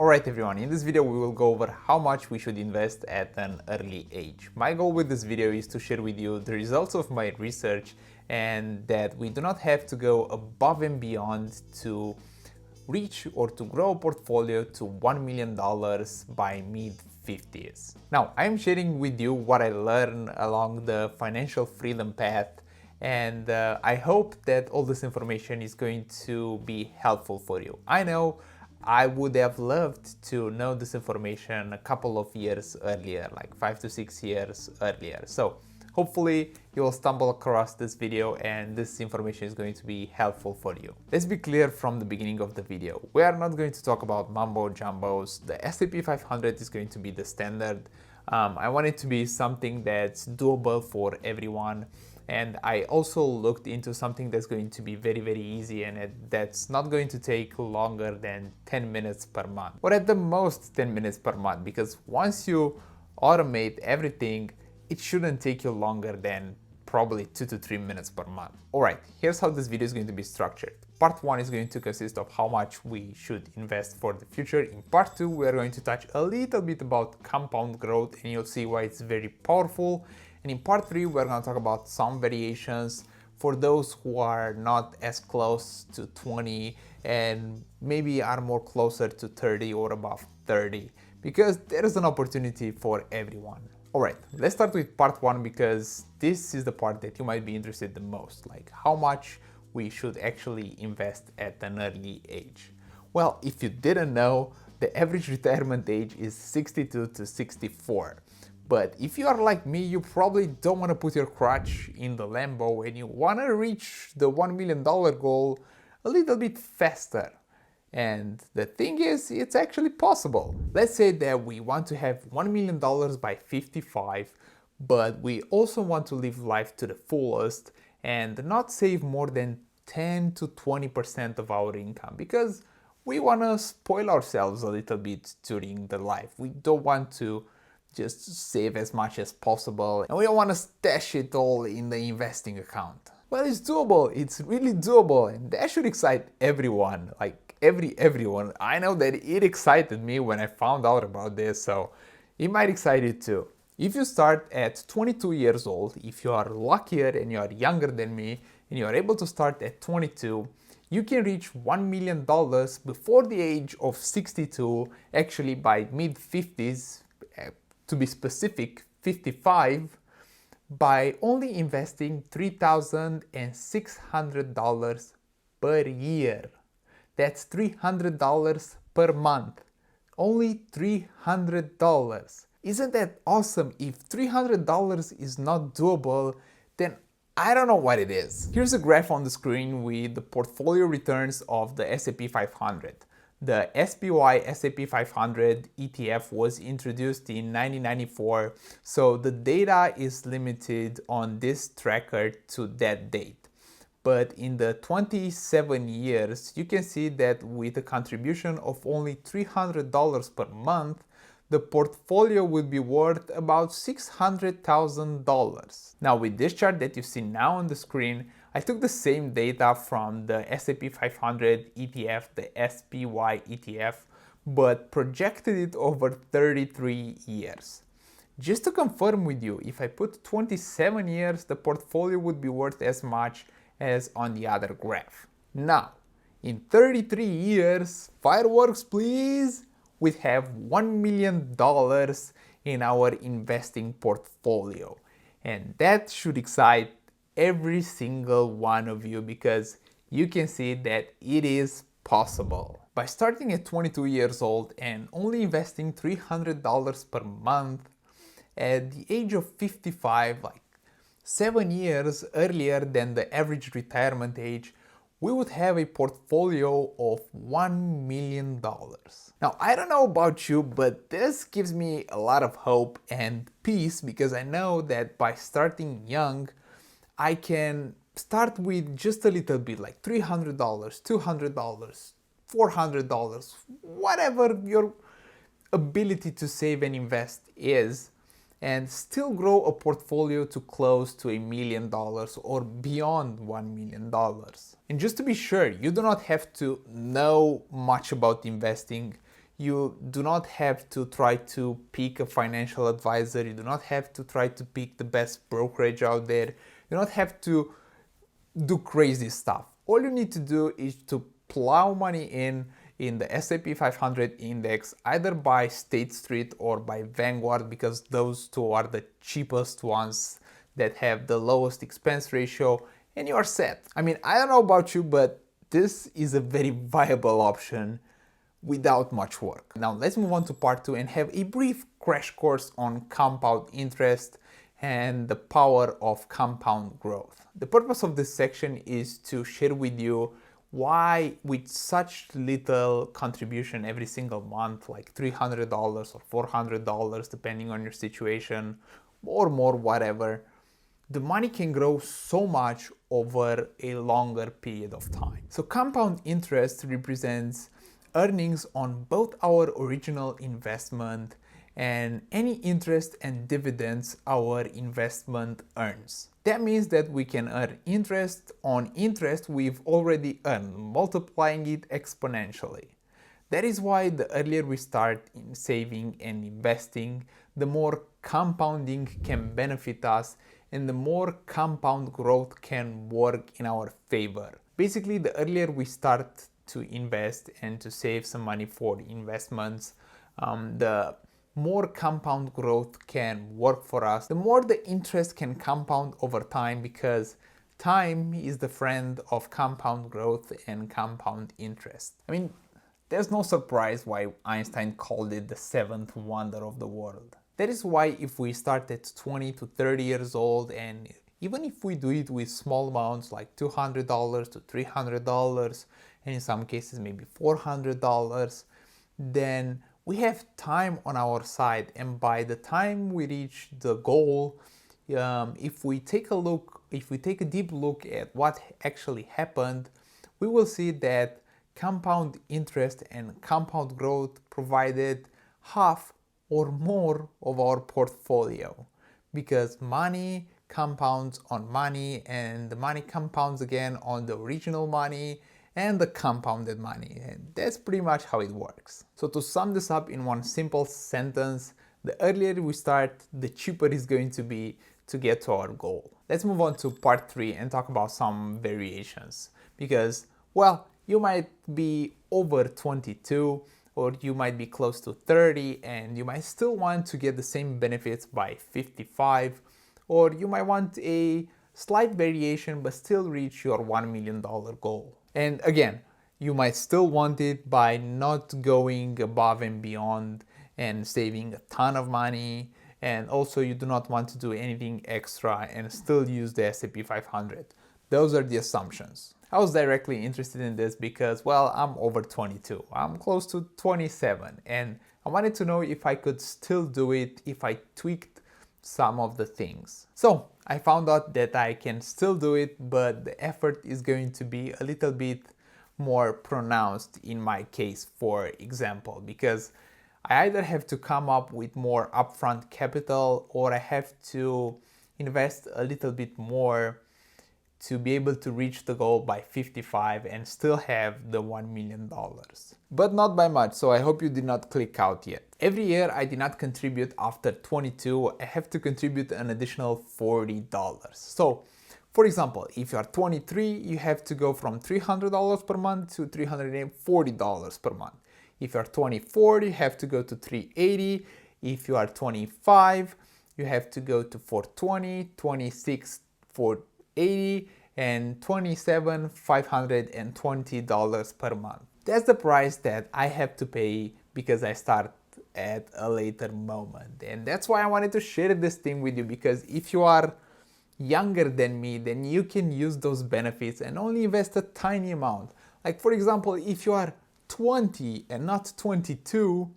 Alright everyone, in this video we will go over how much we should invest at an early age. My goal with this video is to share with you the results of my research and that we do not have to go above and beyond to reach or to grow a portfolio to $1 million by mid-50s. Now, I'm sharing with you what I learned along the financial freedom path, and I hope that all this information is going to be helpful for you. I know I would have loved to know this information a couple of years earlier, like 5 to 6 years earlier. So hopefully you will stumble across this video and this information is going to be helpful for you. Let's be clear from the beginning of the video. We are not going to talk about mumbo jumbos. The S&P 500 is going to be the standard. I want it to be something that's doable for everyone. And I also looked into something that's going to be very, very easy and that's not going to take longer than 10 minutes per month. Or at the most 10 minutes per month, because once you automate everything, it shouldn't take you longer than probably 2 to 3 minutes per month. Alright, here's how this video is going to be structured. Part 1 is going to consist of how much we should invest for the future. In part 2, we are going to touch a little bit about compound growth and you'll see why it's very powerful. And in part 3, we're going to talk about some variations for those who are not as close to 20 and maybe are more closer to 30 or above 30, because there is an opportunity for everyone. Alright, let's start with part 1 because this is the part that you might be interested the most, like how much we should actually invest at an early age. Well, if you didn't know, the average retirement age is 62 to 64. But if you are like me, you probably don't want to put your crutch in the Lambo and you want to reach the $1 million goal a little bit faster. And the thing is, it's actually possible. Let's say that we want to have $1 million by 55, but we also want to live life to the fullest and not save more than 10 to 20% of our income because we want to spoil ourselves a little bit during the life. We don't want to just save as much as possible and we don't want to stash it all in the investing account. Well, it's doable, it's really doable, and that should excite everyone, like everyone. I know that it excited me when I found out about this, so it might excite you too. If you start at 22 years old, if you are luckier and you are younger than me and you are able to start at 22, you can reach $1 million before the age of 62, actually by mid-50s, to be specific, 55, by only investing $3,600 per year. That's $300 per month. Only $300. Isn't that awesome? If $300 is not doable, then I don't know what it is. Here's a graph on the screen with the portfolio returns of the S&P 500. The SPY S&P 500 ETF was introduced in 1994, so the data is limited on this tracker to that date. But in the 27 years, you can see that with a contribution of only $300 per month, the portfolio would be worth about $600,000. Now with this chart that you see now on the screen, I took the same data from the S&P 500 ETF, the SPY ETF, but projected it over 33 years. Just to confirm with you, if I put 27 years, the portfolio would be worth as much as on the other graph. Now, in 33 years, fireworks please, we have $1 million in our investing portfolio. And that should excite every single one of you because you can see that it is possible. By starting at 22 years old and only investing $300 per month, at the age of 55, like 7 years earlier than the average retirement age, we would have a portfolio of $1 million. Now, I don't know about you, but this gives me a lot of hope and peace because I know that by starting young, I can start with just a little bit, like $300, $200, $400, whatever your ability to save and invest is, and still grow a portfolio to close to $1 million or beyond $1 million. And just to be sure, you do not have to know much about investing. You do not have to try to pick a financial advisor. You do not have to try to pick the best brokerage out there. You don't have to do crazy stuff. All you need to do is to plow money in the S&P 500 index, either by State Street or by Vanguard, because those two are the cheapest ones that have the lowest expense ratio, and you are set. I mean, I don't know about you, but this is a very viable option without much work. Now let's move on to part 2 and have a brief crash course on compound interest and the power of compound growth. The purpose of this section is to share with you why, with such little contribution every single month, like $300 or $400 depending on your situation, or more, whatever, the money can grow so much over a longer period of time. So compound interest represents earnings on both our original investment and any interest and dividends our investment earns. That means that we can earn interest on interest we've already earned, multiplying it exponentially. That is why the earlier we start in saving and investing, the more compounding can benefit us and the more compound growth can work in our favor. Basically, the earlier we start to invest and to save some money for investments, the more compound growth can work for us, the more the interest can compound over time, because time is the friend of compound growth and compound interest. I mean, there's no surprise why Einstein called it the seventh wonder of the world. That is why if we start at 20 to 30 years old, and even if we do it with small amounts like $200 to $300, and in some cases maybe $400, then we have time on our side, and by the time we reach the goal, if we take a deep look at what actually happened, we will see that compound interest and compound growth provided half or more of our portfolio, because money compounds on money, and the money compounds again on the original money and the compounded money, and that's pretty much how it works. So to sum this up in one simple sentence, the earlier we start, the cheaper it's going to be to get to our goal. Let's move on to part 3 and talk about some variations, because, well, you might be over 22 or you might be close to 30 and you might still want to get the same benefits by 55, or you might want a slight variation but still reach your $1 million goal. And again, you might still want it by not going above and beyond and saving a ton of money, and also you do not want to do anything extra and still use the S&P 500. Those are the assumptions. I was directly interested in this because, well, I'm over 22. I'm close to 27, and I wanted to know if I could still do it if I tweaked some of the things. So I found out that I can still do it, but the effort is going to be a little bit more pronounced in my case, for example, because I either have to come up with more upfront capital or I have to invest a little bit more to be able to reach the goal by 55 and still have the $1 million. But not by much, so I hope you did not click out yet. Every year I did not contribute after 22, I have to contribute an additional $40. So, for example, if you are 23, you have to go from $300 per month to $340 per month. If you are 24, you have to go to $380. If you are 25, you have to go to $420, 26, $480, and 27, $520 per month. That's the price that I have to pay because I start at a later moment. And that's why I wanted to share this thing with you, because if you are younger than me, then you can use those benefits and only invest a tiny amount. Like, for example, if you are 20 and not 22,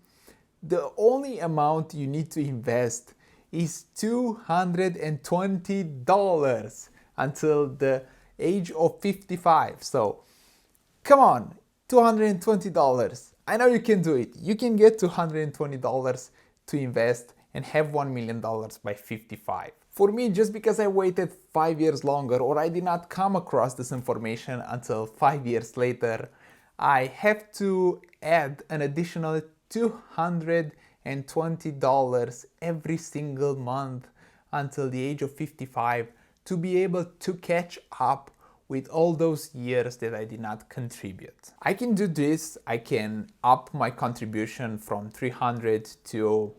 the only amount you need to invest is $220 until the age of 55. So come on, $220. I know you can do it. You can get $220 to invest and have $1 million by 55. For me, just because I waited 5 years longer, or I did not come across this information until 5 years later, I have to add an additional $220 every single month until the age of 55 to be able to catch up with all those years that I did not contribute. I can do this. I can up my contribution from $300 to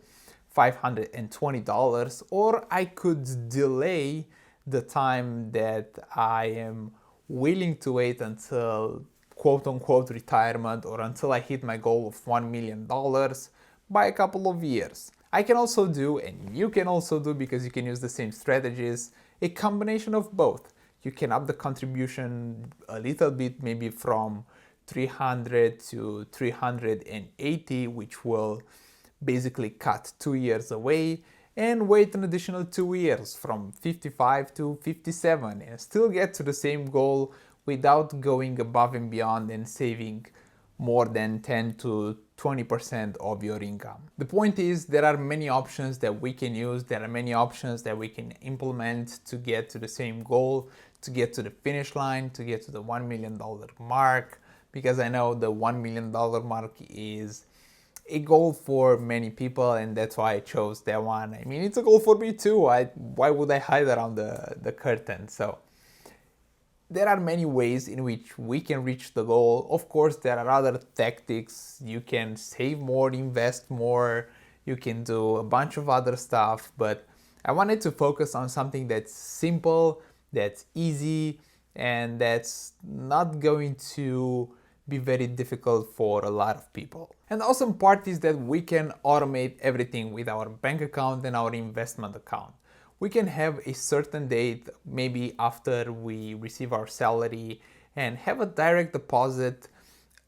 $520, or I could delay the time that I am willing to wait until quote-unquote retirement, or until I hit my goal of $1 million by a couple of years. I can also do, and you can also do, because you can use the same strategies, a combination of both. You can up the contribution a little bit, maybe from 300 to 380, which will basically cut 2 years away, and wait an additional 2 years from 55 to 57 and still get to the same goal without going above and beyond and saving more than 10 to 20% of your income. The point is, there are many options that we can use. There are many options that we can implement to get to the same goal, to get to the finish line, to get to the $1 million mark, because I know the $1 million mark is a goal for many people, and that's why I chose that one. I mean, it's a goal for me too. Why would I hide around the curtain? So there are many ways in which we can reach the goal. Of course, there are other tactics. You can save more, invest more, you can do a bunch of other stuff, but I wanted to focus on something that's simple, that's easy, and that's not going to be very difficult for a lot of people. And the awesome part is that we can automate everything with our bank account and our investment account. We can have a certain date, maybe after we receive our salary, and have a direct deposit,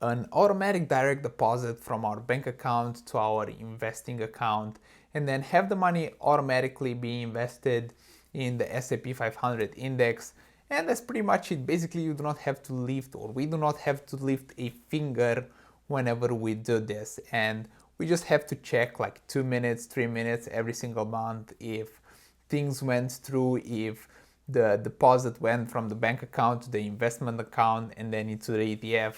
an automatic direct deposit from our bank account to our investing account, and then have the money automatically be invested in the S&P 500 index. And that's pretty much it. Basically, you do not have to lift, or we do not have to lift a finger whenever we do this. And we just have to check like 2 minutes, 3 minutes every single month if things went through, if the deposit went from the bank account to the investment account and then into the ETF.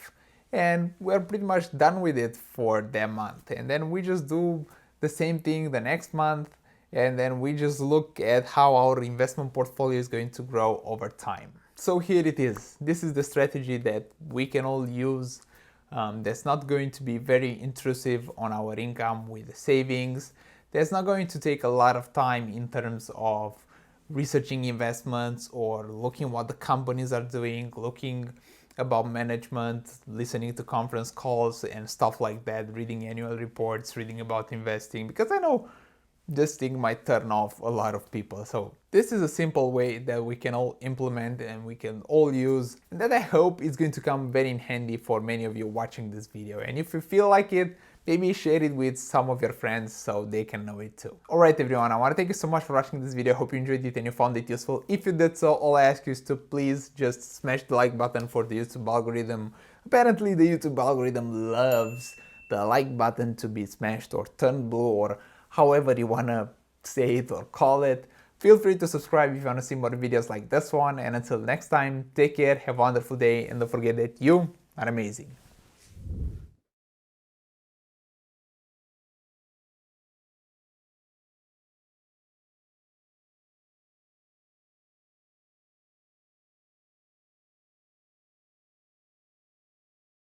And we're pretty much done with it for that month. And then we just do the same thing the next month. And then we just look at how our investment portfolio is going to grow over time. So here it is. This is the strategy that we can all use. That's not going to be very intrusive on our income with the savings. That's not going to take a lot of time in terms of researching investments or looking what the companies are doing, looking about management, listening to conference calls and stuff like that, reading annual reports, reading about investing, because I know this thing might turn off a lot of people. So this is a simple way that we can all implement and we can all use, and that I hope is going to come very in handy for many of you watching this video. And if you feel like it, maybe share it with some of your friends so they can know it too. Alright everyone, I want to thank you so much for watching this video. I hope you enjoyed it and you found it useful. If you did so, all I ask you is to please just smash the like button for the YouTube algorithm. Apparently the YouTube algorithm loves the like button to be smashed or turned blue, or however you want to say it or call it. Feel free to subscribe if you want to see more videos like this one. And until next time, take care, have a wonderful day, and don't forget that you are amazing.